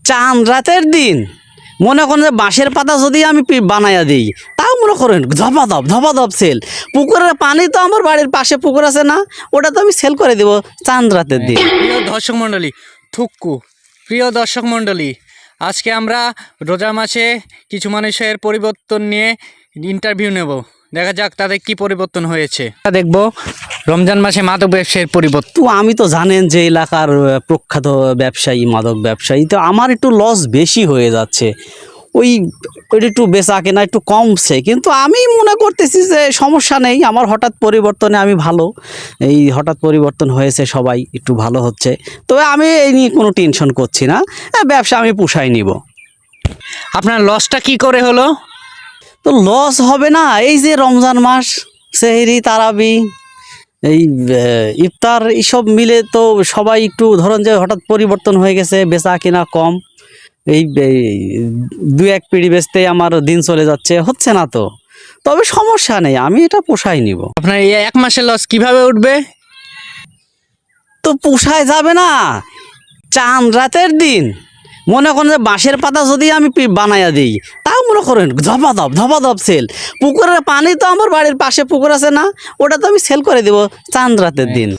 চাঁদ রাতের দিন মনে করেন যে বাঁশের পাতা যদি আমি বানাইয়া দিই, তাও মনে করেন ধপাধপ সেল। পুকুরের পানি তো আমার বাড়ির পাশে পুকুর আছে না, ওটা তো আমি সেল করে দেবো চাঁদ রাতের দিন। প্রিয় দর্শক মণ্ডলী, প্রিয় দর্শক মণ্ডলী, আজকে আমরা রোজা মাসে কিছু মানুষের পরিবর্তন নিয়ে ইন্টারভিউ নেব। দেখা যাক তাদের কি পরিবর্তন হয়েছে। দেখব রমজান মাসে মাদক ব্যবসায়ের পরিবর্তন। তো আমি তো জানেন যে এলাকার প্রখ্যাত ব্যবসায়ী, মাদক ব্যবসায়ী, তো আমার একটু লস বেশি হয়ে যাচ্ছে। ওইটা একটু বেচা কেনা একটু কমছে, কিন্তু আমি মনে করতেছি যে সমস্যা নেই, আমার হঠাৎ পরিবর্তনে আমি ভালো, এই হঠাৎ পরিবর্তন হয়েছে, সবাই একটু ভালো হচ্ছে। তবে আমি এই নিয়ে কোনো টেনশন করছি না, ব্যবসা আমি পুষাই নিব। আপনার লসটা কি করে হলো? তো লস হবে না, এই যে রমজান মাস, সেহরি, তারাবি, এই ইফতার, এইসব মিলে তো সবাই একটু ধরেন যে হঠাৎ পরিবর্তন হয়ে গেছে, বেচা কিনা কম, এই দু এক পিঁড়ি বেচতে আমার দিন চলে যাচ্ছে, হচ্ছে না তো। তবে সমস্যা নেই, আমি এটা পোষাই নিব। আপনার এই এক মাসের লস কিভাবে উঠবে? তো পোষায় যাবে না, চাঁদ রাতের দিন মনে করেন যে বাঁশের পাতা যদি আমি বানাইয়া দিই, তাও মনে করেন ধপাধপ সেল। পুকুরের পানি তো আমার বাড়ির পাশে পুকুর আছে না, ওটা তো আমি সেল করে দেবো চাঁদ রাতের দিন।